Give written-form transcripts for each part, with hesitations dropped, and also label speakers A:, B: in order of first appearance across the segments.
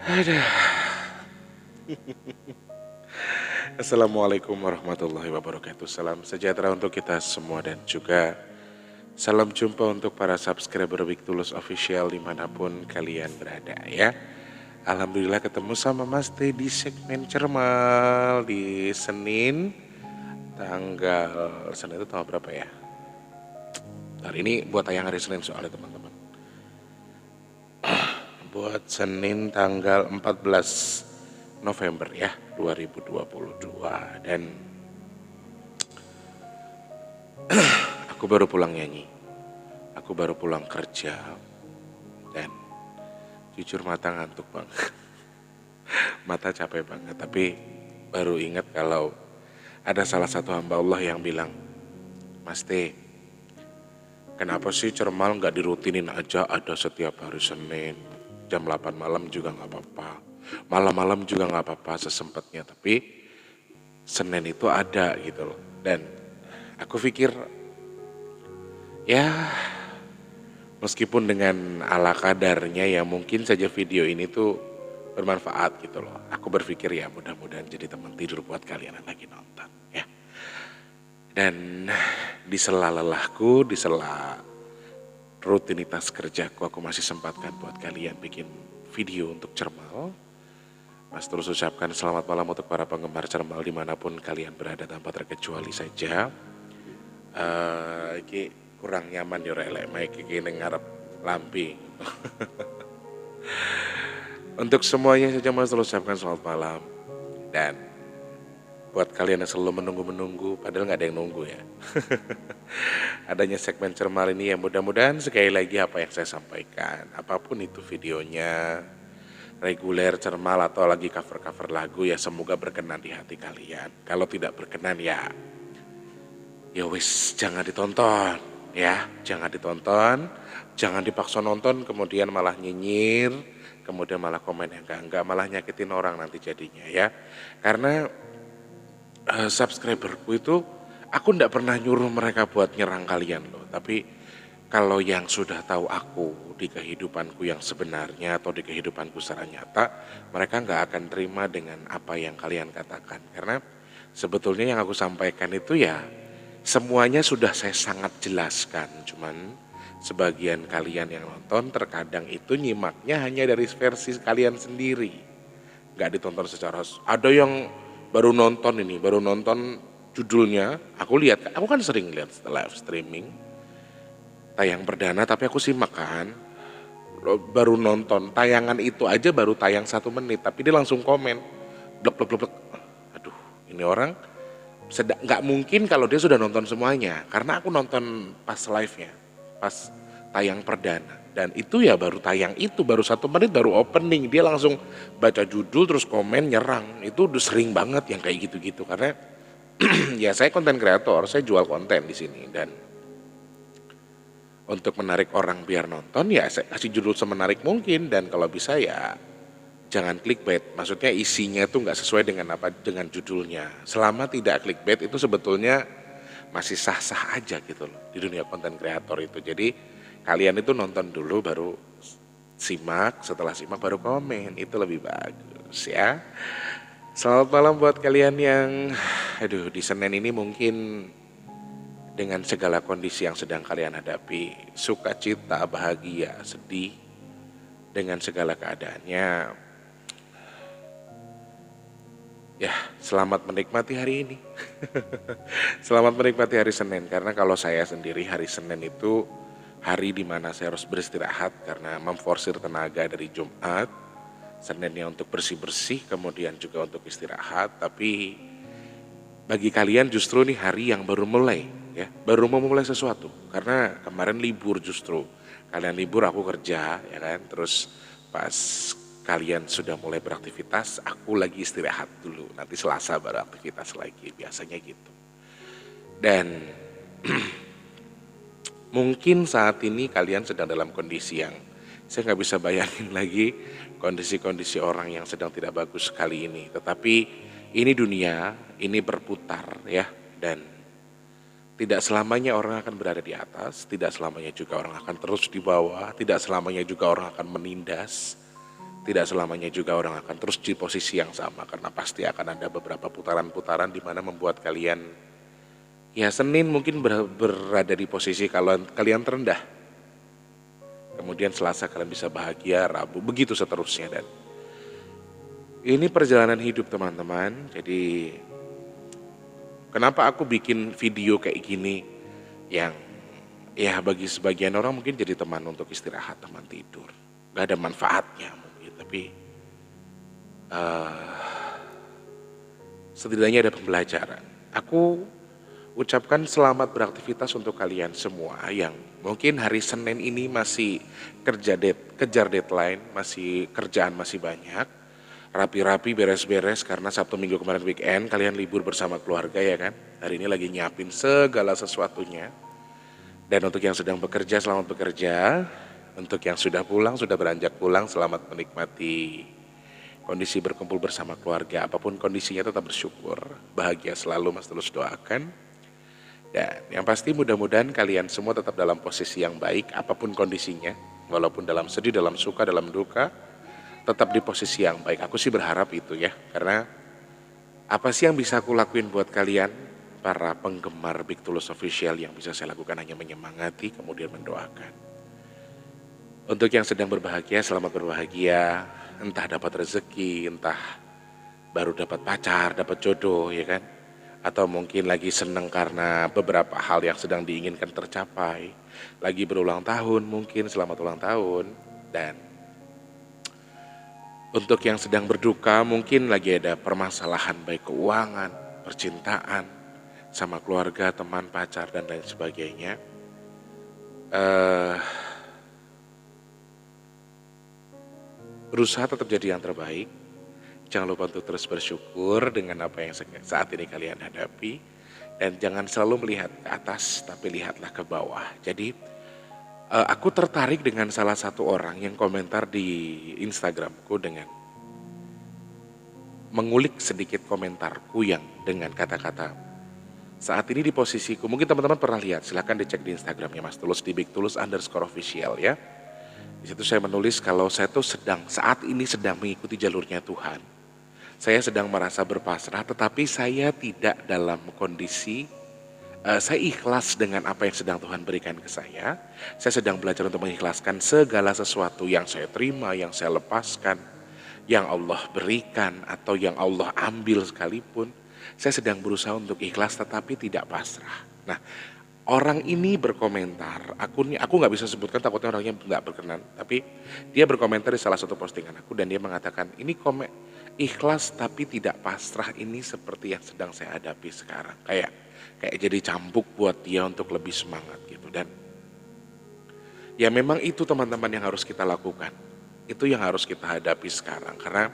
A: Aduh. Assalamualaikum warahmatullahi wabarakatuh. Salam sejahtera untuk kita semua dan juga salam jumpa untuk para subscriber Week Tulus Official dimanapun kalian berada ya. Alhamdulillah ketemu sama Mas T di segmen Cermal di Senin itu tanggal berapa ya? Hari ini buat tayang hari Senin soalnya teman-teman. Buat Senin tanggal 14 November ya 2022 dan aku baru pulang nyanyi. Aku baru pulang kerja dan jujur mata ngantuk banget. Mata capek banget tapi baru ingat kalau ada salah satu hamba Allah yang bilang, Mas T, kenapa sih Cermal nggak dirutinin aja ada setiap hari Senin jam 8 malam juga nggak apa-apa, malam-malam juga nggak apa-apa sesempatnya, tapi Senin itu ada gitu loh. Dan aku pikir ya meskipun dengan ala kadarnya ya mungkin saja video ini tuh bermanfaat gitu loh. Aku berpikir ya mudah-mudahan jadi teman tidur buat kalian yang lagi nonton ya. Dan di sela lelahku, di sela rutinitas kerjaku, aku masih sempatkan buat kalian bikin video untuk Cermal. Mas terus ucapkan selamat malam untuk para penggemar Cermal dimanapun kalian berada tanpa terkecuali saja. Iki kurang nyaman ya elek mic iki ning ngarep lampi. Untuk semuanya saja Mas terus ucapkan selamat malam. Dan buat kalian yang selalu menunggu-menunggu, padahal nggak ada yang nunggu ya. Adanya segmen Cermal ini ya mudah-mudahan sekali lagi apa yang saya sampaikan, apapun itu videonya, reguler Cermal atau lagi cover-cover lagu ya semoga berkenan di hati kalian. Kalau tidak berkenan ya wis jangan ditonton ya, jangan ditonton, jangan dipaksa nonton kemudian malah nyinyir, kemudian malah komen yang enggak malah nyakitin orang nanti jadinya ya. Karena subscriberku itu aku ndak pernah nyuruh mereka buat nyerang kalian loh, tapi kalau yang sudah tahu aku di kehidupanku yang sebenarnya atau di kehidupanku secara nyata, mereka nggak akan terima dengan apa yang kalian katakan. Karena sebetulnya yang aku sampaikan itu ya semuanya sudah saya sangat jelaskan. Cuman sebagian kalian yang nonton terkadang itu nyimaknya hanya dari versi kalian sendiri. Nggak ditonton secara, ada yang baru nonton judulnya, aku kan sering lihat live streaming, tayang perdana tapi aku simak kan, baru nonton, tayangan itu aja baru tayang 1 menit, tapi dia langsung komen, blek blek blek blek, aduh ini orang, nggak mungkin kalau dia sudah nonton semuanya, karena aku nonton pas live-nya, pas tayang perdana, dan itu ya baru tayang itu, baru 1 menit, baru opening, dia langsung baca judul terus komen nyerang, itu udah sering banget yang kayak gitu-gitu, karena ya saya konten kreator, saya jual konten di sini dan untuk menarik orang biar nonton ya saya kasih judul semenarik mungkin dan kalau bisa ya jangan clickbait. Maksudnya isinya tuh nggak sesuai dengan judulnya. Selama tidak clickbait itu sebetulnya masih sah-sah aja gitu loh di dunia konten kreator itu. Jadi kalian itu nonton dulu baru simak, setelah simak baru komen, itu lebih bagus ya. Selamat malam buat kalian yang di Senin ini mungkin dengan segala kondisi yang sedang kalian hadapi, sukacita, bahagia, sedih, dengan segala keadaannya, ya selamat menikmati hari ini. Selamat menikmati hari Senin, karena kalau saya sendiri hari Senin itu hari dimana saya harus beristirahat karena memforsir tenaga dari Jumat, Seninnya untuk bersih-bersih, kemudian juga untuk istirahat, tapi bagi kalian justru nih hari yang baru mulai ya, baru mau mulai sesuatu. Karena kemarin libur justru. Kalian libur, aku kerja ya kan. Terus pas kalian sudah mulai beraktivitas, aku lagi istirahat dulu. Nanti Selasa baru aktivitas lagi, biasanya gitu. Dan mungkin saat ini kalian sedang dalam kondisi yang saya nggak bisa bayangin lagi kondisi-kondisi orang yang sedang tidak bagus kali ini. Tetapi ini dunia, ini berputar ya, dan tidak selamanya orang akan berada di atas, tidak selamanya juga orang akan terus di bawah, tidak selamanya juga orang akan menindas. Tidak selamanya juga orang akan terus di posisi yang sama, karena pasti akan ada beberapa putaran-putaran di mana membuat kalian, ya Senin mungkin berada di posisi kalian terendah. Kemudian Selasa kalian bisa bahagia, Rabu begitu seterusnya. Dan ini perjalanan hidup teman-teman. Jadi kenapa aku bikin video kayak gini yang ya bagi sebagian orang mungkin jadi teman untuk istirahat, teman tidur. Gak ada manfaatnya mungkin, tapi setidaknya ada pembelajaran. Aku ucapkan selamat beraktivitas untuk kalian semua yang mungkin hari Senin ini masih kejar deadline, masih kerjaan masih banyak, rapi-rapi beres-beres karena Sabtu Minggu kemarin weekend kalian libur bersama keluarga ya kan. Hari ini lagi nyiapin segala sesuatunya. Dan untuk yang sedang bekerja, selamat bekerja. Untuk yang sudah pulang, sudah beranjak pulang, selamat menikmati kondisi berkumpul bersama keluarga. Apapun kondisinya tetap bersyukur, bahagia selalu Mas Tulus doakan. Dan yang pasti mudah-mudahan kalian semua tetap dalam posisi yang baik apapun kondisinya. Walaupun dalam sedih, dalam suka, dalam duka, tetap di posisi yang baik. Aku sih berharap itu ya. Karena apa sih yang bisa aku lakuin buat kalian, para penggemar Big Tulus Official, yang bisa saya lakukan hanya menyemangati kemudian mendoakan. Untuk yang sedang berbahagia, selamat berbahagia. Entah dapat rezeki, entah baru dapat pacar, dapat jodoh ya kan. Atau mungkin lagi seneng karena beberapa hal yang sedang diinginkan tercapai. Lagi berulang tahun mungkin, selamat ulang tahun. Dan untuk yang sedang berduka mungkin lagi ada permasalahan baik keuangan, percintaan, sama keluarga, teman, pacar, dan lain sebagainya. Berusaha tetap jadi yang terbaik. Jangan lupa untuk terus bersyukur dengan apa yang saat ini kalian hadapi. Dan jangan selalu melihat ke atas, tapi lihatlah ke bawah. Jadi aku tertarik dengan salah satu orang yang komentar di Instagramku dengan mengulik sedikit komentarku yang dengan kata-kata, saat ini di posisiku, mungkin teman-teman pernah lihat, silahkan dicek di Instagramnya Mas Tulus di @bigtulus_official ya. Di situ saya menulis kalau saya tuh saat ini sedang mengikuti jalurnya Tuhan. Saya sedang merasa berpasrah, tetapi saya tidak dalam kondisi, saya ikhlas dengan apa yang sedang Tuhan berikan ke saya. Saya sedang belajar untuk mengikhlaskan segala sesuatu yang saya terima, yang saya lepaskan, yang Allah berikan atau yang Allah ambil sekalipun. Saya sedang berusaha untuk ikhlas tetapi tidak pasrah. Nah, orang ini berkomentar, aku nggak bisa sebutkan takutnya orangnya nggak berkenan, tapi dia berkomentar di salah satu postingan aku dan dia mengatakan ini ikhlas tapi tidak pasrah ini seperti yang sedang saya hadapi sekarang. Kayak jadi cambuk buat dia untuk lebih semangat gitu. Dan ya memang itu teman-teman yang harus kita lakukan. Itu yang harus kita hadapi sekarang karena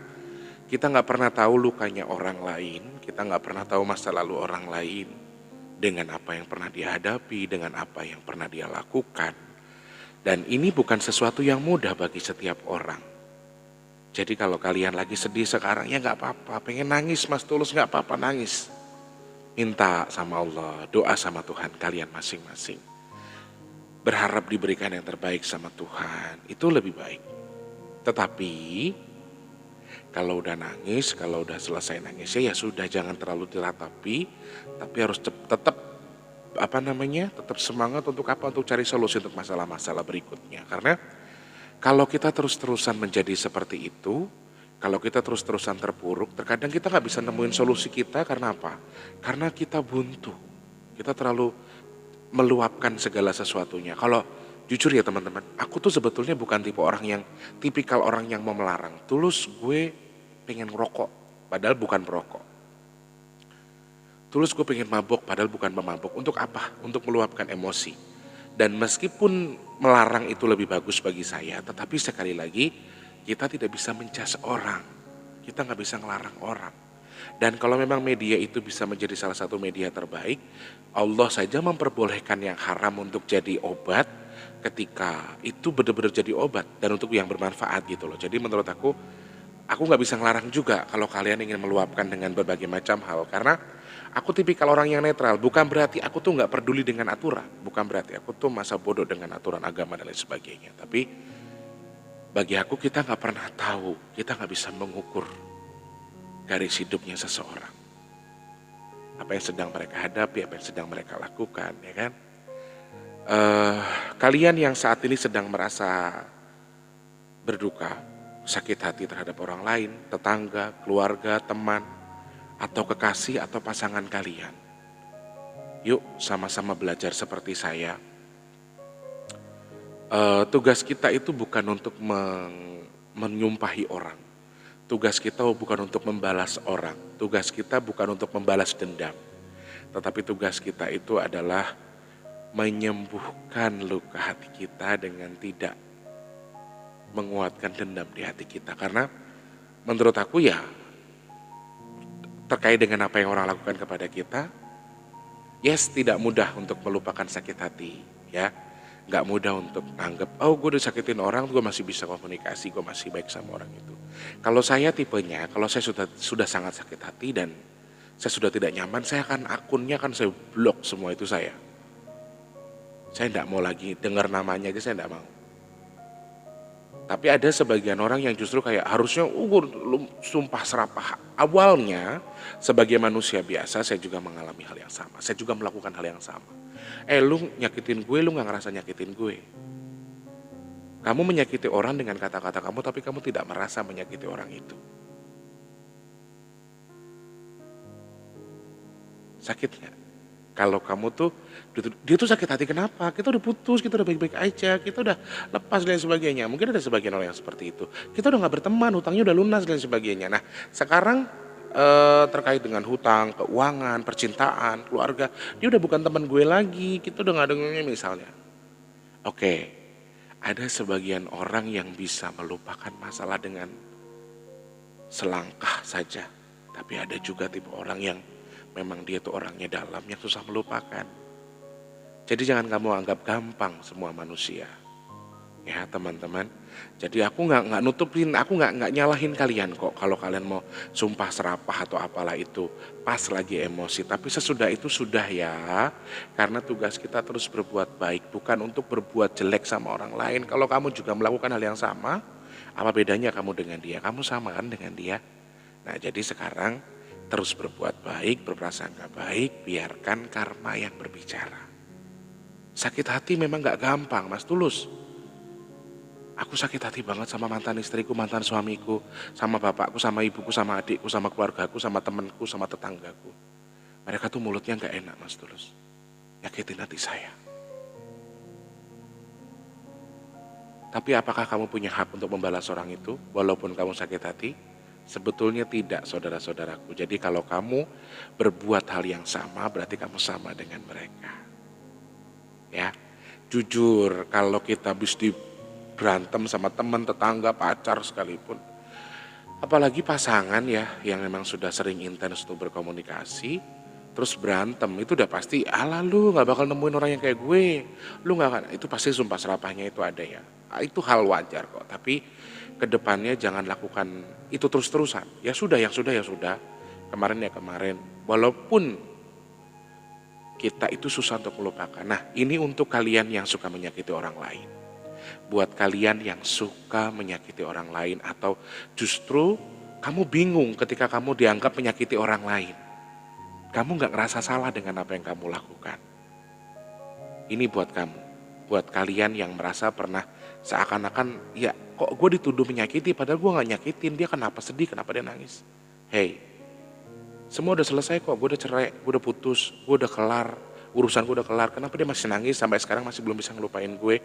A: kita nggak pernah tahu lukanya orang lain, kita nggak pernah tahu masa lalu orang lain dengan apa yang pernah dia hadapi, dengan apa yang pernah dia lakukan. Dan ini bukan sesuatu yang mudah bagi setiap orang. Jadi kalau kalian lagi sedih sekarang ya nggak apa-apa, pengen nangis Mas Tulus nggak apa-apa nangis. Minta sama Allah, doa sama Tuhan kalian masing-masing. Berharap diberikan yang terbaik sama Tuhan, itu lebih baik. Tetapi kalau udah nangis, kalau udah selesai nangisnya ya sudah jangan terlalu diratapi, tapi harus tetap tetap semangat untuk apa? Untuk cari solusi untuk masalah-masalah berikutnya. Karena kalau kita terus-terusan menjadi seperti itu, kalau kita terus-terusan terpuruk, terkadang kita nggak bisa nemuin solusi kita karena apa? Karena kita buntu, kita terlalu meluapkan segala sesuatunya. Kalau jujur ya teman-teman, aku tuh sebetulnya bukan tipikal orang yang mau melarang. Tulus gue pengen ngerokok, padahal bukan perokok. Tulus gue pengen mabok, padahal bukan pemabok. Untuk apa? Untuk meluapkan emosi. Dan meskipun melarang itu lebih bagus bagi saya, tetapi sekali lagi kita tidak bisa mencas orang. Kita nggak bisa ngelarang orang. Dan kalau memang media itu bisa menjadi salah satu media terbaik, Allah saja memperbolehkan yang haram untuk jadi obat, ketika itu benar-benar jadi obat dan untuk yang bermanfaat gitu loh. Jadi menurut aku nggak bisa ngelarang juga kalau kalian ingin meluapkan dengan berbagai macam hal. Karena aku tipikal orang yang netral, bukan berarti aku tuh nggak peduli dengan aturan, bukan berarti aku tuh masa bodoh dengan aturan agama dan lain sebagainya. Tapi Bagi aku kita nggak pernah tahu, kita nggak bisa mengukur garis hidupnya seseorang. Apa yang sedang mereka hadapi, apa yang sedang mereka lakukan, ya kan? Eh, Kalian yang saat ini sedang merasa berduka, sakit hati terhadap orang lain, tetangga, keluarga, teman, atau kekasih atau pasangan kalian. Yuk sama-sama belajar seperti saya. Tugas kita itu bukan untuk menyumpahi orang. Tugas kita bukan untuk membalas orang. Tugas kita bukan untuk membalas dendam. Tetapi tugas kita itu adalah menyembuhkan luka hati kita dengan tidak menguatkan dendam di hati kita. Karena menurut aku ya terkait dengan apa yang orang lakukan kepada kita, yes, tidak mudah untuk melupakan sakit hati, ya. Nggak mudah untuk anggap, oh gue udah sakitin orang, gue masih bisa komunikasi, gue masih baik sama orang itu. Kalau saya tipenya, kalau saya sudah sangat sakit hati dan saya sudah tidak nyaman, saya akan akunnya akan saya blok semua itu saya. Saya tidak mau lagi dengar namanya aja, saya tidak mau. Tapi ada sebagian orang yang justru kayak harusnya lu sumpah serapah. Awalnya sebagai manusia biasa saya juga mengalami hal yang sama. Saya juga melakukan hal yang sama. Lu nyakitin gue, lu gak ngerasa nyakitin gue. Kamu menyakiti orang dengan kata-kata kamu tapi kamu tidak merasa menyakiti orang itu. Sakitnya. Kalau kamu tuh, dia tuh sakit hati kenapa? Kita udah putus, kita udah baik-baik aja, kita udah lepas dan sebagainya. Mungkin ada sebagian orang yang seperti itu. Kita udah gak berteman, hutangnya udah lunas dan sebagainya. Nah sekarang terkait dengan hutang, keuangan, percintaan, keluarga, dia udah bukan teman gue lagi, kita udah gak dengernya misalnya. Oke, ada sebagian orang yang bisa melupakan masalah dengan selangkah saja. Tapi ada juga tipe orang yang memang dia tuh orangnya dalam yang susah melupakan. Jadi jangan kamu anggap gampang semua manusia, ya teman-teman. Jadi aku nggak nutupin, aku nggak nyalahin kalian kok kalau kalian mau sumpah serapah atau apalah itu pas lagi emosi. Tapi sesudah itu sudah ya, karena tugas kita terus berbuat baik, bukan untuk berbuat jelek sama orang lain. Kalau kamu juga melakukan hal yang sama, apa bedanya kamu dengan dia? Kamu sama kan dengan dia. Nah jadi sekarang terus berbuat baik, berprasangka baik, biarkan karma yang berbicara. Sakit hati memang gak gampang, Mas Tulus. Aku sakit hati banget sama mantan istriku, mantan suamiku, sama bapakku, sama ibuku, sama adikku, sama keluargaku, sama temanku, sama tetanggaku. Mereka tuh mulutnya gak enak, Mas Tulus. Nyakitin hati saya. Tapi apakah kamu punya hak untuk membalas orang itu, walaupun kamu sakit hati? Sebetulnya tidak, saudara-saudaraku. Jadi kalau kamu berbuat hal yang sama, berarti kamu sama dengan mereka. Ya, jujur kalau kita mesti berantem sama teman, tetangga, pacar sekalipun, apalagi pasangan ya, yang memang sudah sering intens untuk berkomunikasi, terus berantem, itu udah pasti, alah lu gak bakal nemuin orang yang kayak gue. Lu gak akan, itu pasti sumpah serapahnya itu ada ya. Itu hal wajar kok, tapi kedepannya jangan lakukan itu terus-terusan. Ya sudah, yang sudah ya sudah. Kemarin ya kemarin. Walaupun kita itu susah untuk melupakan. Nah ini untuk kalian yang suka menyakiti orang lain. Buat kalian yang suka menyakiti orang lain atau justru kamu bingung ketika kamu dianggap menyakiti orang lain. Kamu gak ngerasa salah dengan apa yang kamu lakukan. Ini buat kamu. Buat kalian yang merasa pernah seakan-akan ya kok gue dituduh menyakiti padahal gue gak nyakitin, dia kenapa sedih, kenapa dia nangis. Hey, semua udah selesai kok, gue udah cerai, gue udah putus, gue udah kelar, urusan gue udah kelar. Kenapa dia masih nangis sampai sekarang masih belum bisa ngelupain gue.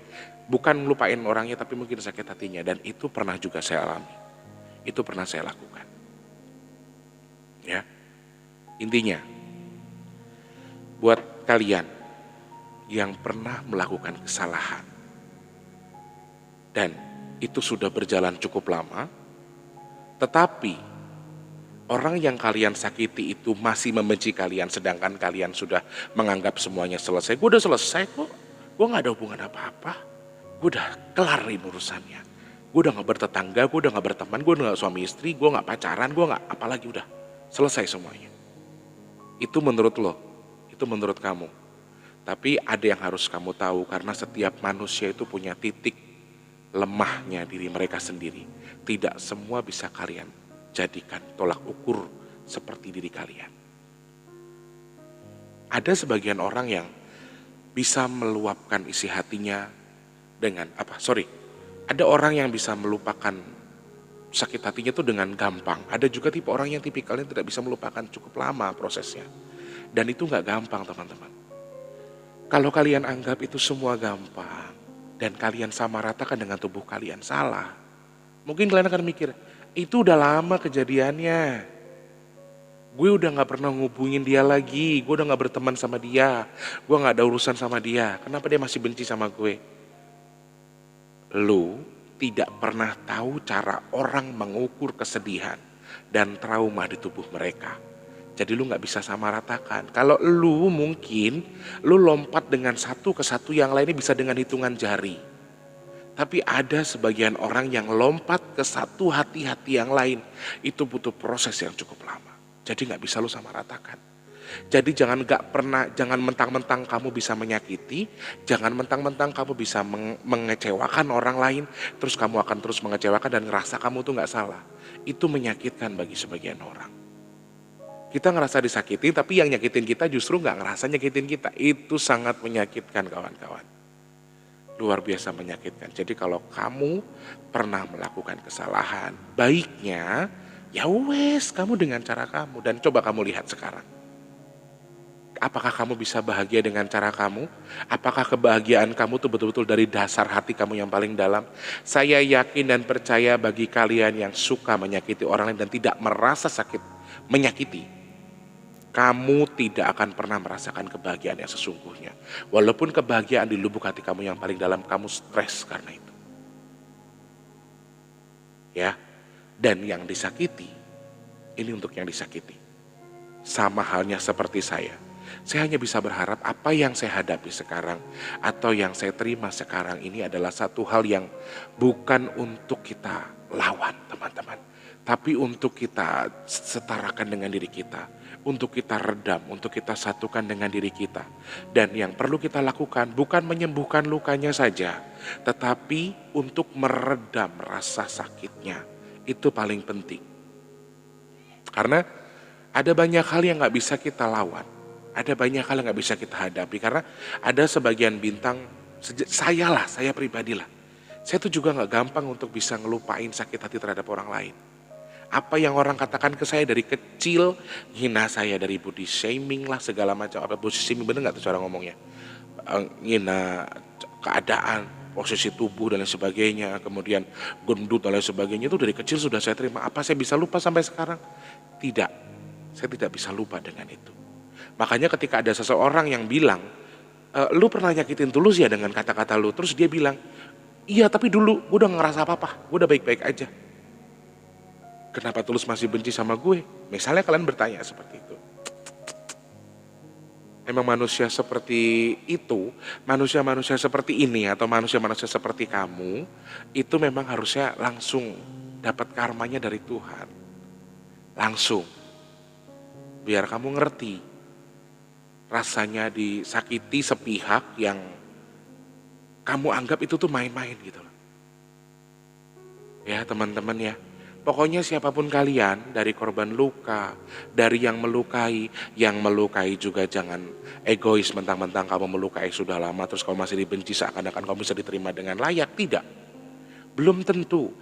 A: Bukan ngelupain orangnya tapi mungkin sakit hatinya. Dan itu pernah juga saya alami, itu pernah saya lakukan. Ya, intinya buat kalian yang pernah melakukan kesalahan dan itu sudah berjalan cukup lama, tetapi orang yang kalian sakiti itu masih membenci kalian sedangkan kalian sudah menganggap semuanya selesai. Gue udah selesai kok, gue gak ada hubungan apa-apa, gue udah kelarin urusannya, gue udah gak bertetangga, gue udah gak berteman, gue udah gak suami istri, gue gak pacaran, gue gak apalagi, udah selesai semuanya. Itu menurut lo, itu menurut kamu. Tapi ada yang harus kamu tahu karena setiap manusia itu punya titik lemahnya diri mereka sendiri. Tidak semua bisa kalian jadikan tolak ukur seperti diri kalian. Ada sebagian orang yang bisa meluapkan isi hatinya dengan ada orang yang bisa melupakan sakit hatinya itu dengan gampang. Ada juga tipe orang yang tipikalnya tidak bisa melupakan, cukup lama prosesnya. Dan itu nggak gampang, teman-teman. Kalau kalian anggap itu semua gampang dan kalian samaratakan dengan tubuh kalian, salah. Mungkin kalian akan mikir, itu udah lama kejadiannya. Gue udah gak pernah ngubungin dia lagi, gue udah gak berteman sama dia, gue gak ada urusan sama dia, kenapa dia masih benci sama gue? Lu tidak pernah tahu cara orang mengukur kesedihan dan trauma di tubuh mereka. Jadi lu gak bisa samaratakan. Kalau lu mungkin, lu lompat dengan satu ke satu yang lainnya bisa dengan hitungan jari. Tapi ada sebagian orang yang lompat ke satu hati-hati yang lain, itu butuh proses yang cukup lama. Jadi gak bisa lu samaratakan. Jadi jangan mentang-mentang kamu bisa menyakiti, jangan mentang-mentang kamu bisa mengecewakan orang lain, terus kamu akan terus mengecewakan dan ngerasa kamu tuh gak salah. Itu menyakitkan bagi sebagian orang. Kita ngerasa disakitin, tapi yang nyakitin kita justru gak ngerasa nyakitin kita. Itu sangat menyakitkan, kawan-kawan. Luar biasa menyakitkan. Jadi kalau kamu pernah melakukan kesalahan, baiknya ya wes, kamu dengan cara kamu. Dan coba kamu lihat sekarang. Apakah kamu bisa bahagia dengan cara kamu? Apakah kebahagiaan kamu tuh betul-betul dari dasar hati kamu yang paling dalam? Saya yakin dan percaya bagi kalian yang suka menyakiti orang lain dan tidak merasa sakit menyakiti, kamu tidak akan pernah merasakan kebahagiaan yang sesungguhnya. Walaupun kebahagiaan di lubuk hati kamu yang paling dalam, kamu stres karena itu. Ya. Dan yang disakiti, ini untuk yang disakiti. Sama halnya seperti saya. Saya hanya bisa berharap apa yang saya hadapi sekarang atau yang saya terima sekarang ini adalah satu hal yang bukan untuk kita lawan, teman-teman. Tapi untuk kita setarakan dengan diri kita. Untuk kita redam, untuk kita satukan dengan diri kita. Dan yang perlu kita lakukan bukan menyembuhkan lukanya saja, tetapi untuk meredam rasa sakitnya. Itu paling penting. Karena ada banyak hal yang gak bisa kita lawan. Ada banyak hal yang gak bisa kita hadapi. Karena ada sebagian bintang, saya pribadilah. Saya tuh juga gak gampang untuk bisa ngelupain sakit hati terhadap orang lain. Apa yang orang katakan ke saya dari kecil, hina saya dari body shaming lah, segala macam. Apa body shaming, bener gak tuh cara ngomongnya? Hina keadaan, posisi tubuh dan lain sebagainya, kemudian gendut dan lain sebagainya, itu dari kecil sudah saya terima. Apa saya bisa lupa sampai sekarang? Tidak, saya tidak bisa lupa dengan itu. Makanya ketika ada seseorang yang bilang, lu pernah nyakitin Tulus ya dengan kata-kata lu, terus dia bilang, iya tapi dulu gue udah ngerasa apa-apa, gue udah baik-baik aja. Kenapa Tulus masih benci sama gue? Misalnya kalian bertanya seperti itu. Emang manusia seperti itu, manusia-manusia seperti ini atau manusia-manusia seperti kamu, itu memang harusnya langsung dapat karmanya dari Tuhan. Langsung. Biar kamu ngerti rasanya disakiti sepihak yang kamu anggap itu tuh main-main gitu. Ya teman-teman ya. Pokoknya siapapun kalian, dari korban luka, dari yang melukai juga jangan egois mentang-mentang kamu melukai sudah lama terus kamu masih dibenci seakan-akan kamu bisa diterima dengan layak. Tidak, belum tentu.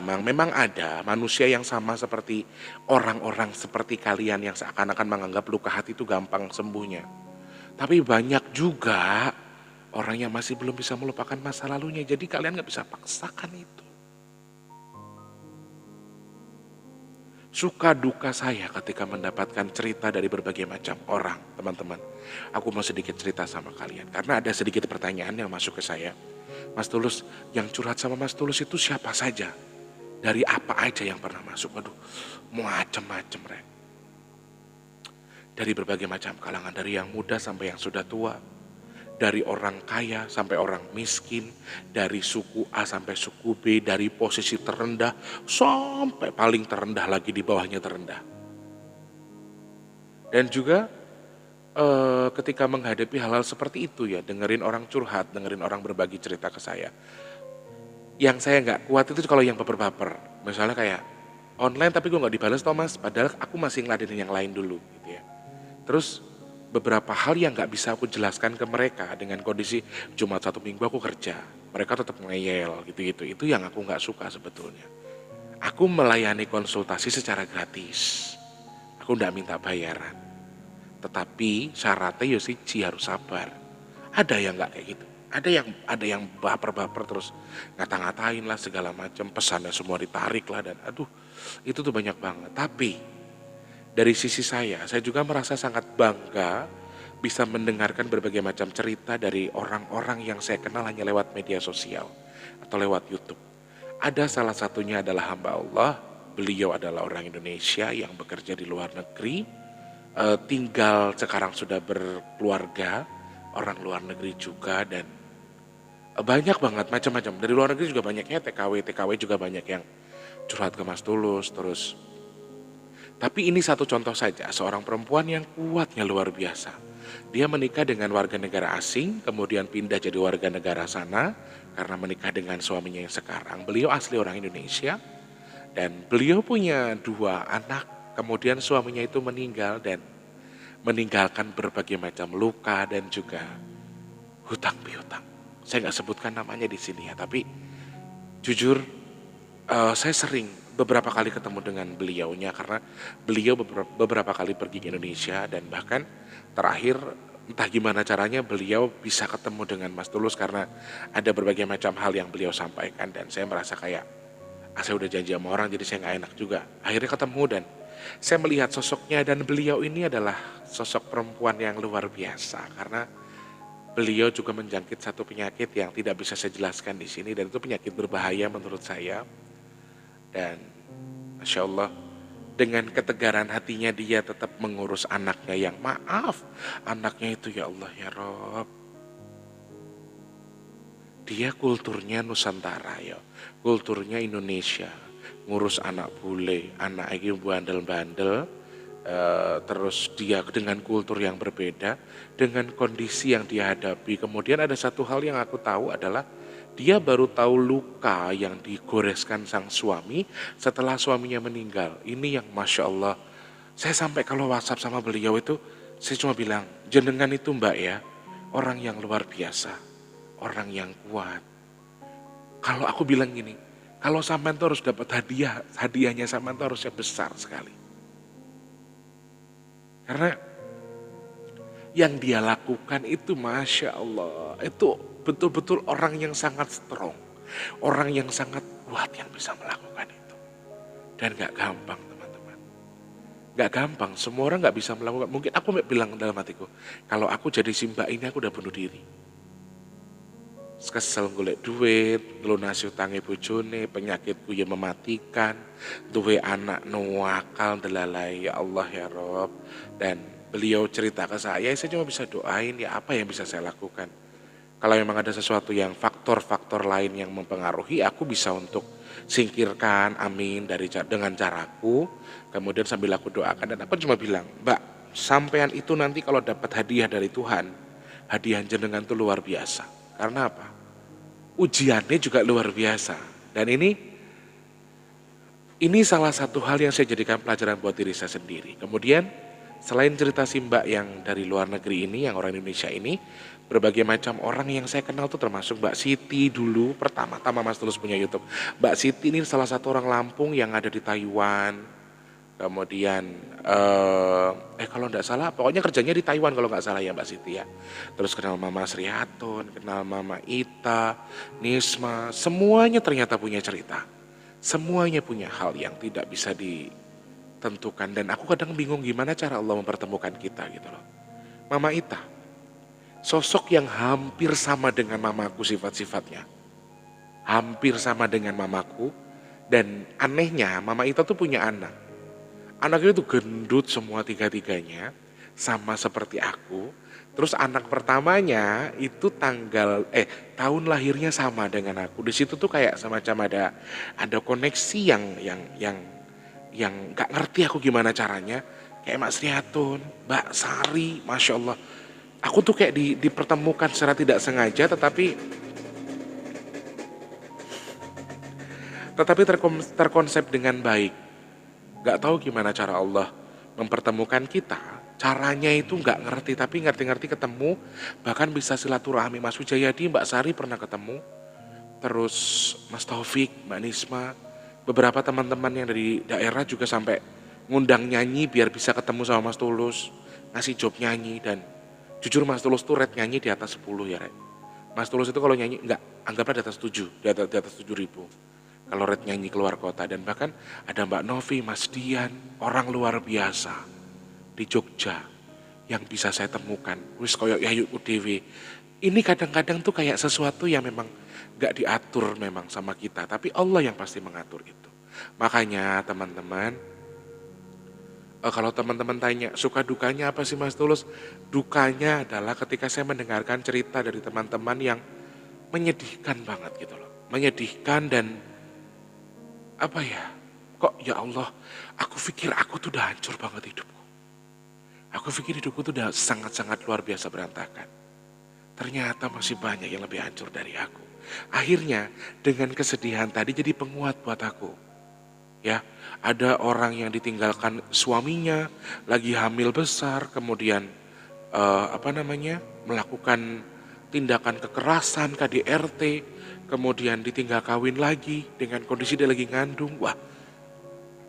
A: Memang ada manusia yang sama seperti orang-orang seperti kalian yang seakan-akan menganggap luka hati itu gampang sembuhnya. Tapi banyak juga orang yang masih belum bisa melupakan masa lalunya, jadi kalian gak bisa paksakan itu. Suka duka saya ketika mendapatkan cerita dari berbagai macam orang, teman-teman. Aku mau sedikit cerita sama kalian, karena ada sedikit pertanyaan yang masuk ke saya. Mas Tulus, yang curhat sama Mas Tulus itu siapa saja? Dari apa aja yang pernah masuk? Aduh, macam-macam, Ren. Dari berbagai macam kalangan, dari yang muda sampai yang sudah tua. Dari orang kaya sampai orang miskin, dari suku A sampai suku B, dari posisi terendah sampai paling terendah lagi di bawahnya terendah. Dan juga ketika menghadapi hal-hal seperti itu ya, dengerin orang curhat, dengerin orang berbagi cerita ke saya. Yang saya nggak kuat itu kalau yang baper-baper. Misalnya kayak online tapi gue nggak dibales Thomas, padahal aku masih ngeladenin yang lain dulu gitu ya. Terus beberapa hal yang nggak bisa aku jelaskan ke mereka dengan kondisi cuma 1 minggu aku kerja, mereka tetap ngeyel gitu-gitu. Itu yang aku nggak suka sebetulnya. Aku melayani konsultasi secara gratis. Aku nggak minta bayaran. Tetapi syaratnya ya siji harus sabar. Ada yang nggak kayak gitu. Ada yang baper-baper terus ngata-ngatain lah segala macam, pesannya semua ditarik lah dan aduh itu tuh banyak banget. Tapi dari sisi saya juga merasa sangat bangga bisa mendengarkan berbagai macam cerita dari orang-orang yang saya kenal hanya lewat media sosial atau lewat YouTube. Ada salah satunya adalah hamba Allah, beliau adalah orang Indonesia yang bekerja di luar negeri, tinggal sekarang sudah berkeluarga, orang luar negeri juga dan banyak banget macam-macam. Dari luar negeri juga banyaknya TKW juga banyak yang curhat ke Mas Tulus terus. Tapi ini satu contoh saja, seorang perempuan yang kuatnya luar biasa. Dia menikah dengan warga negara asing, kemudian pindah jadi warga negara sana karena menikah dengan suaminya yang sekarang. Beliau asli orang Indonesia dan beliau punya 2 anak. Kemudian suaminya itu meninggal dan meninggalkan berbagai macam luka dan juga hutang piutang. Saya nggak sebutkan namanya di sini ya, tapi jujur saya sering beberapa kali ketemu dengan beliaunya karena beliau beberapa kali pergi ke Indonesia dan bahkan terakhir entah gimana caranya beliau bisa ketemu dengan Mas Tulus karena ada berbagai macam hal yang beliau sampaikan dan saya merasa kayak saya udah janji sama orang jadi saya nggak enak juga. Akhirnya ketemu dan saya melihat sosoknya dan beliau ini adalah sosok perempuan yang luar biasa karena beliau juga menjangkit satu penyakit yang tidak bisa saya jelaskan di sini dan itu penyakit berbahaya menurut saya. Dan Masya Allah dengan ketegaran hatinya dia tetap mengurus anaknya yang maaf. Anaknya itu ya Allah ya Rob. Dia kulturnya Nusantara ya. Kulturnya Indonesia. Ngurus anak bule, anak ini bandel-bandel. Terus dia dengan kultur yang berbeda. Dengan kondisi yang dia hadapi. Kemudian ada satu hal yang aku tahu adalah dia baru tahu luka yang digoreskan sang suami setelah suaminya meninggal. Ini yang Masya Allah. Saya sampai kalau WhatsApp sama beliau itu, saya cuma bilang, jenengan itu mbak ya, orang yang luar biasa, orang yang kuat. Kalau aku bilang gini, kalau sampean tuh harus dapat hadiah, hadiahnya sampean tuh harusnya besar sekali. Karena yang dia lakukan itu Masya Allah, itu betul-betul orang yang sangat strong. Orang yang sangat kuat yang bisa melakukan itu. Dan gak gampang teman-teman. Gak gampang, semua orang gak bisa melakukan. Mungkin aku bilang dalam hatiku, kalau aku jadi si mbak ini aku udah bunuh diri. Kesel golek duit, ngelunasi utange bojone, penyakitku yang mematikan, duwe anak nuwakal delalai ya Allah ya Rob. Dan beliau cerita ke saya cuma bisa doain ya apa yang bisa saya lakukan. Kalau memang ada sesuatu yang faktor-faktor lain yang mempengaruhi, aku bisa untuk singkirkan, amin, dengan caraku. Kemudian sambil aku doakan dan aku cuma bilang, Mbak, sampean itu nanti kalau dapat hadiah dari Tuhan, hadiah jenengan itu luar biasa. Karena apa? Ujiannya juga luar biasa. Dan ini salah satu hal yang saya jadikan pelajaran buat diri saya sendiri. Kemudian selain cerita si mbak yang dari luar negeri ini, yang orang Indonesia ini, berbagai macam orang yang saya kenal tuh termasuk Mbak Siti dulu, pertama-tama Mas Tulus punya YouTube. Mbak Siti ini salah satu orang Lampung yang ada di Taiwan. Kemudian, kalau nggak salah, pokoknya kerjanya di Taiwan kalau nggak salah ya Mbak Siti ya. Terus kenal Mama Sriatun, kenal Mama Ita, Nisma, semuanya ternyata punya cerita. Semuanya punya hal yang tidak bisa ditentukan. Dan aku kadang bingung gimana cara Allah mempertemukan kita gitu loh. Mama Ita, sosok yang hampir sama dengan mamaku sifat-sifatnya. Hampir sama dengan mamaku. Dan anehnya Mama Ita tuh punya anak. Anaknya tuh gendut semua tiga-tiganya. Sama seperti aku. Terus anak pertamanya itu tahun lahirnya sama dengan aku. Di situ tuh kayak semacam ada koneksi yang gak ngerti aku gimana caranya. Kayak Mas Riatun, Mbak Sari, Masya Allah. Aku tuh kayak dipertemukan secara tidak sengaja tetapi tetapi terkonsep dengan baik. Gak tahu gimana cara Allah mempertemukan kita. Caranya itu gak ngerti, tapi ngerti-ngerti ketemu. Bahkan bisa silaturahmi. Mas Wijayadi, Mbak Sari pernah ketemu. Terus Mas Taufik, Mbak Nisma, beberapa teman-teman yang dari daerah juga sampai ngundang nyanyi biar bisa ketemu sama Mas Tulus, ngasih job nyanyi. Dan jujur Mas Tulus tuh rate nyanyi di atas 10 ya, Rek. Mas Tulus itu kalau nyanyi enggak, anggaplah di atas 7, di atas 7.000 kalau rate nyanyi keluar kota. Dan bahkan ada Mbak Novi, Mas Dian, orang luar biasa di Jogja yang bisa saya temukan. Wis koyo Yayu Udewi. Ini kadang-kadang tuh kayak sesuatu yang memang gak diatur memang sama kita, tapi Allah yang pasti mengatur itu. Makanya teman-teman, kalau teman-teman tanya suka dukanya apa sih Mas Tulus? Dukanya adalah ketika saya mendengarkan cerita dari teman-teman yang menyedihkan banget gitu loh. Menyedihkan dan apa ya, kok ya Allah, aku pikir aku tuh udah hancur banget hidupku. Aku pikir hidupku tuh udah sangat-sangat luar biasa berantakan. Ternyata masih banyak yang lebih hancur dari aku. Akhirnya dengan kesedihan tadi jadi penguat buat aku. Ya, ada orang yang ditinggalkan suaminya, lagi hamil besar, kemudian melakukan tindakan kekerasan KDRT, kemudian ditinggal kawin lagi dengan kondisi dia lagi ngandung. Wah,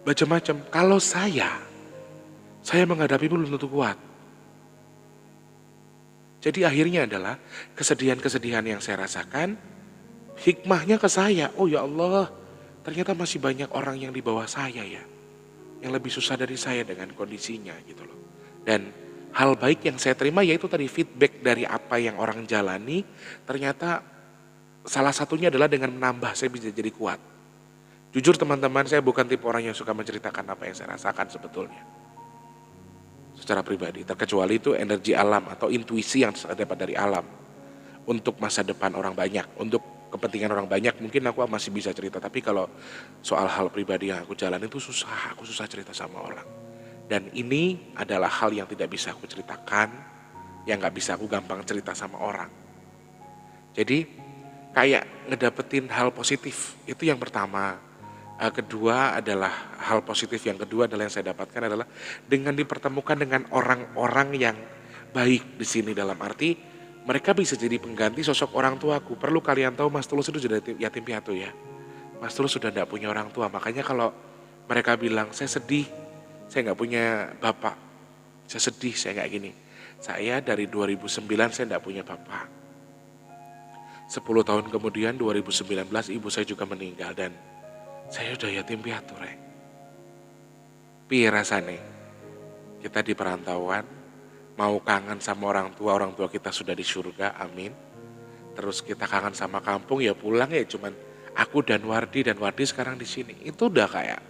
A: macam-macam. Kalau saya menghadapi belum tentu kuat. Jadi akhirnya adalah kesedihan-kesedihan yang saya rasakan, hikmahnya ke saya. Oh ya Allah, ternyata masih banyak orang yang di bawah saya ya, yang lebih susah dari saya dengan kondisinya gitu loh. Dan hal baik yang saya terima yaitu tadi feedback dari apa yang orang jalani, ternyata salah satunya adalah dengan menambah saya bisa jadi kuat. Jujur teman-teman, saya bukan tipe orang yang suka menceritakan apa yang saya rasakan sebetulnya. Secara pribadi, terkecuali itu energi alam atau intuisi yang saya dapat dari alam. Untuk masa depan orang banyak, untuk kepentingan orang banyak mungkin aku masih bisa cerita. Tapi kalau soal hal pribadi yang aku jalan itu susah, aku susah cerita sama orang. Dan ini adalah hal yang tidak bisa aku ceritakan, yang gak bisa aku gampang cerita sama orang. Jadi kayak ngedapetin hal positif, itu yang pertama. Kedua adalah hal positif yang kedua adalah yang saya dapatkan adalah dengan dipertemukan dengan orang-orang yang baik di sini, dalam arti mereka bisa jadi pengganti sosok orang tuaku. Perlu kalian tahu Mas Tulus itu sudah yatim piatu ya. Mas Tulus sudah tidak punya orang tua, makanya kalau mereka bilang saya sedih, saya nggak punya bapak, saya sedih, saya kayak gini. Saya dari 2009 saya tidak punya bapak. 10 tahun kemudian 2019 ibu saya juga meninggal dan saya udah yatim piatu, Rek. Piye rasane? Kita di perantauan, mau kangen sama orang tua kita sudah di surga, amin. Terus kita kangen sama kampung ya pulang ya cuman aku dan Wardi sekarang di sini. Itu udah kayak.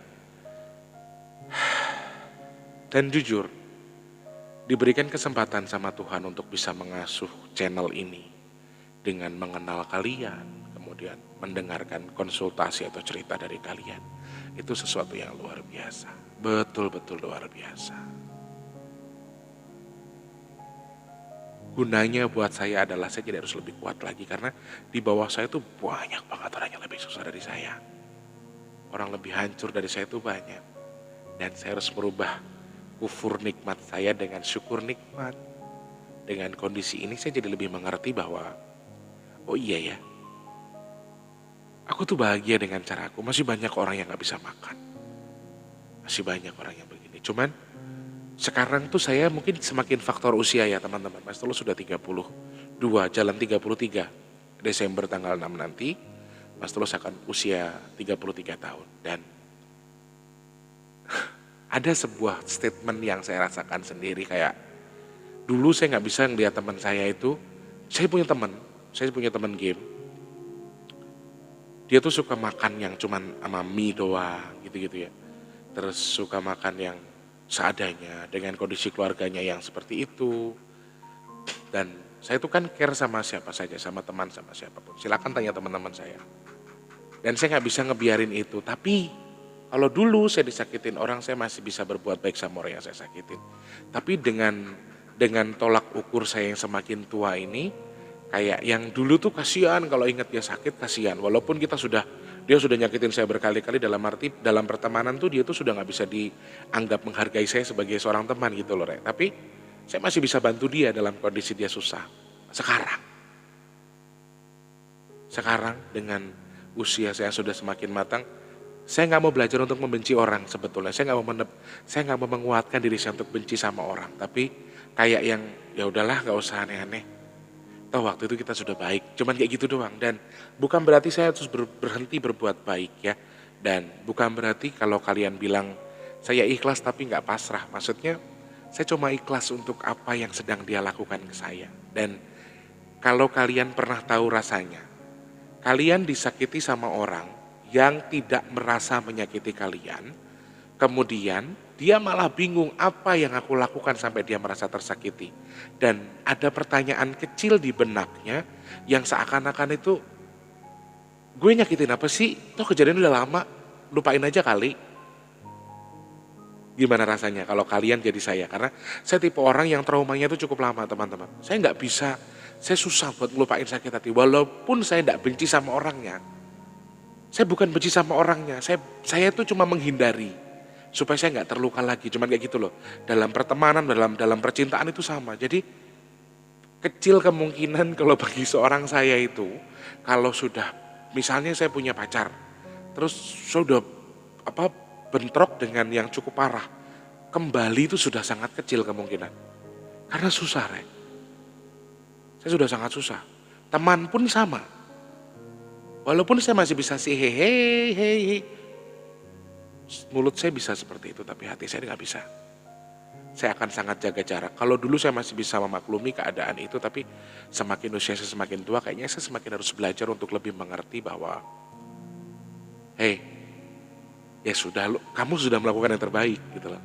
A: Dan jujur, diberikan kesempatan sama Tuhan untuk bisa mengasuh channel ini dengan mengenal kalian, kemudian mendengarkan konsultasi atau cerita dari kalian. Itu sesuatu yang luar biasa. Betul-betul luar biasa. Gunanya buat saya adalah saya jadi harus lebih kuat lagi. Karena di bawah saya itu banyak banget orang yang lebih susah dari saya. Orang lebih hancur dari saya itu banyak. Dan saya harus merubah kufur nikmat saya dengan syukur nikmat. Dengan kondisi ini saya jadi lebih mengerti bahwa oh iya ya, aku tuh bahagia dengan caraku. Masih banyak orang yang gak bisa makan. Masih banyak orang yang begini. Cuman sekarang tuh saya mungkin semakin faktor usia ya teman-teman. Mas Tulus sudah 32, jalan 33. Desember tanggal 6 nanti, Mas Tulus akan usia 33 tahun. Dan ada sebuah statement yang saya rasakan sendiri kayak, dulu saya gak bisa ngeliat teman saya itu, saya punya teman game. Dia tuh suka makan yang cuman sama mie doang gitu-gitu ya. Terus suka makan yang seadanya dengan kondisi keluarganya yang seperti itu. Dan saya tuh kan care sama siapa saja, sama teman sama siapapun. Silakan tanya teman-teman saya. Dan saya gak bisa ngebiarin itu. Tapi kalau dulu saya disakitin orang, saya masih bisa berbuat baik sama orang yang saya sakitin. Tapi dengan tolak ukur saya yang semakin tua ini, kayak yang dulu tuh kasihan kalau ingat dia sakit, kasihan. Walaupun kita sudah Dia sudah nyakitin saya berkali-kali, dalam arti dalam pertemanan tuh dia tuh sudah nggak bisa dianggap menghargai saya sebagai seorang teman gitu loh, Rek. Tapi saya masih bisa bantu dia dalam kondisi dia susah. Sekarang dengan usia saya sudah semakin matang, saya nggak mau belajar untuk membenci orang sebetulnya. Saya nggak mau menguatkan diri saya untuk benci sama orang. Tapi kayak yang ya udahlah, nggak usah aneh-aneh. Toh waktu itu kita sudah baik, cuman kayak gitu doang. Dan bukan berarti saya terus berhenti berbuat baik ya. Dan bukan berarti kalau kalian bilang saya ikhlas tapi nggak pasrah. Maksudnya saya cuma ikhlas untuk apa yang sedang dia lakukan ke saya. Dan kalau kalian pernah tahu rasanya, kalian disakiti sama orang yang tidak merasa menyakiti kalian, kemudian dia malah bingung apa yang aku lakukan sampai dia merasa tersakiti. Dan ada pertanyaan kecil di benaknya yang seakan-akan itu, gue nyakitin apa sih? Toh kejadian udah lama, lupain aja kali. Gimana rasanya kalau kalian jadi saya? Karena saya tipe orang yang traumanya itu cukup lama, teman-teman. Saya susah buat ngelupain sakit hati. Walaupun saya tidak benci sama orangnya. Saya bukan benci sama orangnya, saya tuh cuma menghindari supaya saya nggak terluka lagi. Cuman kayak gitu loh. Dalam pertemanan, dalam percintaan itu sama. Jadi kecil kemungkinan kalau bagi seorang saya itu, kalau sudah misalnya saya punya pacar, terus sudah bentrok dengan yang cukup parah, kembali itu sudah sangat kecil kemungkinan. Karena susah, Rek. Saya sudah sangat susah. Teman pun sama. Walaupun saya masih bisa sih hehehe, mulut saya bisa seperti itu, tapi hati saya nggak bisa. Saya akan sangat jaga jarak. Kalau dulu saya masih bisa memaklumi keadaan itu, tapi semakin usia saya semakin tua, kayaknya saya semakin harus belajar untuk lebih mengerti bahwa, hey, ya sudah, kamu sudah melakukan yang terbaik gitu loh.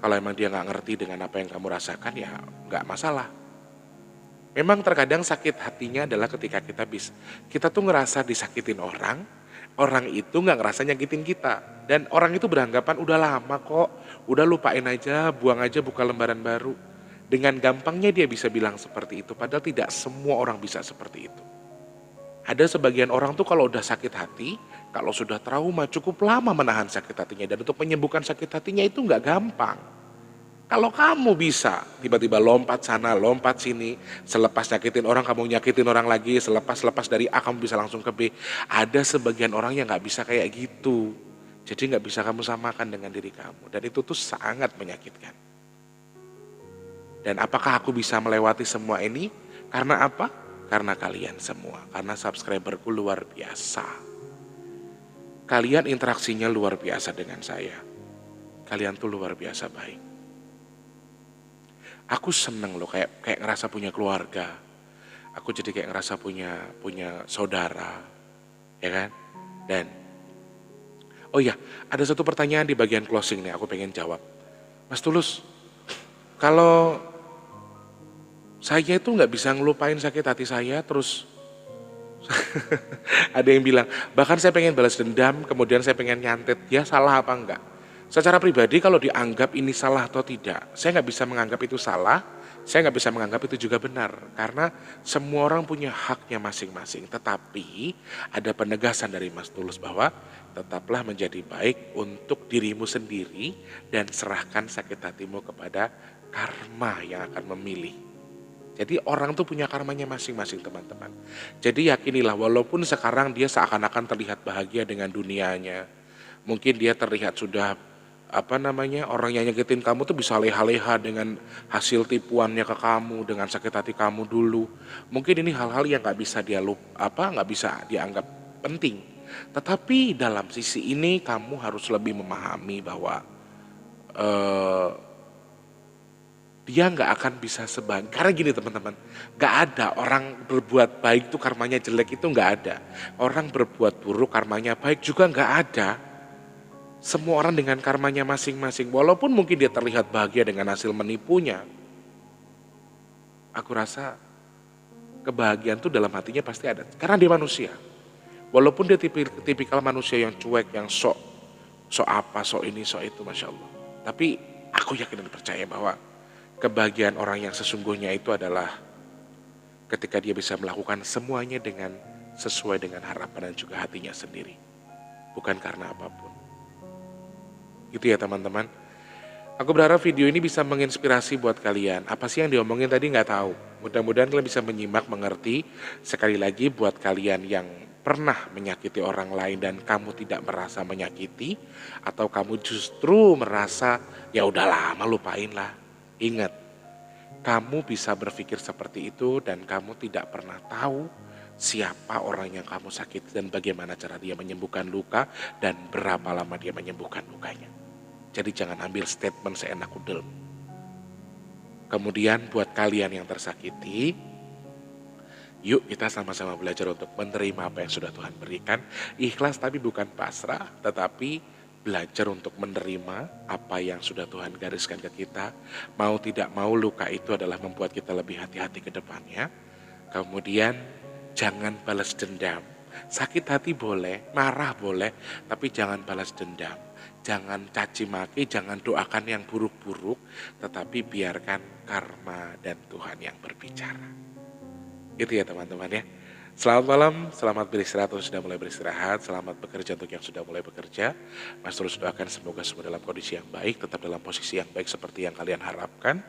A: Kalau emang dia nggak ngerti dengan apa yang kamu rasakan, ya nggak masalah. Memang terkadang sakit hatinya adalah ketika kita tuh ngerasa disakitin orang, orang itu nggak ngerasa nyakitin kita. Dan orang itu beranggapan udah lama kok, udah lupain aja, buang aja, buka lembaran baru. Dengan gampangnya dia bisa bilang seperti itu, padahal tidak semua orang bisa seperti itu. Ada sebagian orang tuh kalau udah sakit hati, kalau sudah trauma cukup lama menahan sakit hatinya. Dan untuk menyembuhkan sakit hatinya itu nggak gampang. Kalau kamu bisa tiba-tiba lompat sana, lompat sini, selepas nyakitin orang kamu nyakitin orang lagi, selepas dari A kamu bisa langsung ke B. Ada sebagian orang yang nggak bisa kayak gitu. Jadi nggak bisa kamu samakan dengan diri kamu. Dan itu tuh sangat menyakitkan. Dan apakah aku bisa melewati semua ini? Karena apa? Karena kalian semua. Karena subscriberku luar biasa. Kalian interaksinya luar biasa dengan saya. Kalian tuh luar biasa baik. Aku seneng loh, kayak ngerasa punya keluarga. Aku jadi kayak ngerasa punya saudara, ya kan? Dan oh iya, ada satu pertanyaan di bagian closing nih, aku pengen jawab. Mas Tulus, kalau saya itu nggak bisa ngelupain sakit hati saya, terus ada yang bilang, bahkan saya pengen balas dendam, kemudian saya pengen nyantet, ya salah apa enggak? Secara pribadi kalau dianggap ini salah atau tidak, saya nggak bisa menganggap itu salah, saya nggak bisa menganggap itu juga benar. Karena semua orang punya haknya masing-masing. Tetapi ada penegasan dari Mas Tulus bahwa tetaplah menjadi baik untuk dirimu sendiri dan serahkan sakit hatimu kepada karma yang akan memilih. Jadi orang tuh punya karmanya masing-masing, teman-teman. Jadi yakinilah walaupun sekarang dia seakan-akan terlihat bahagia dengan dunianya. Mungkin dia terlihat sudah orang yang nyakitin kamu tuh bisa leha-leha dengan hasil tipuannya ke kamu, dengan sakit hati kamu dulu. Mungkin ini hal-hal yang nggak bisa nggak bisa dianggap penting. Tetapi dalam sisi ini kamu harus lebih memahami bahwa dia nggak akan bisa karena gini teman-teman, nggak ada orang berbuat baik tuh karmanya jelek, itu nggak ada. Orang berbuat buruk karmanya baik juga nggak ada. Semua orang dengan karmanya masing-masing. Walaupun mungkin dia terlihat bahagia dengan hasil menipunya, aku rasa kebahagiaan tuh dalam hatinya pasti ada. Karena dia manusia. Walaupun dia tipikal manusia yang cuek, yang sok ini, sok itu, Masya Allah. Tapi aku yakin dan percaya bahwa kebahagiaan orang yang sesungguhnya itu adalah ketika dia bisa melakukan semuanya sesuai dengan harapan dan juga hatinya sendiri. bukan karena apapun. Gitu ya teman-teman. Aku berharap video ini bisa menginspirasi buat kalian. Apa sih yang diomongin tadi nggak tahu. Mudah-mudahan kalian bisa menyimak, mengerti. Sekali lagi buat kalian yang pernah menyakiti orang lain dan kamu tidak merasa menyakiti, atau kamu justru merasa ya udahlah, lupain lah. Ingat, kamu bisa berpikir seperti itu dan kamu tidak pernah tahu siapa orang yang kamu sakiti dan bagaimana cara dia menyembuhkan luka dan berapa lama dia menyembuhkan lukanya. Jadi jangan ambil statement seenak udel. Kemudian buat kalian yang tersakiti, yuk kita sama-sama belajar untuk menerima apa yang sudah Tuhan berikan. Ikhlas tapi bukan pasrah, tetapi belajar untuk menerima apa yang sudah Tuhan gariskan ke kita. Mau tidak mau luka itu adalah membuat kita lebih hati-hati ke depannya. Kemudian jangan balas dendam. Sakit hati boleh, marah boleh, tapi jangan balas dendam. Jangan caci maki, jangan doakan yang buruk-buruk, tetapi biarkan karma dan Tuhan yang berbicara. Itu ya teman-teman ya. Selamat malam, selamat beristirahat untuk sudah mulai beristirahat, selamat bekerja untuk yang sudah mulai bekerja. Mas terus doakan semoga semua dalam kondisi yang baik, tetap dalam posisi yang baik seperti yang kalian harapkan.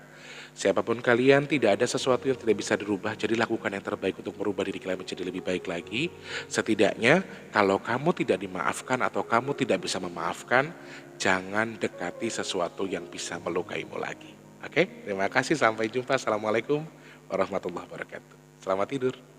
A: Siapapun kalian, tidak ada sesuatu yang tidak bisa dirubah, jadi lakukan yang terbaik untuk merubah diri kalian menjadi lebih baik lagi. Setidaknya kalau kamu tidak dimaafkan atau kamu tidak bisa memaafkan, jangan dekati sesuatu yang bisa melukaimu lagi. Oke, terima kasih, sampai jumpa. Assalamualaikum warahmatullahi wabarakatuh. Selamat tidur.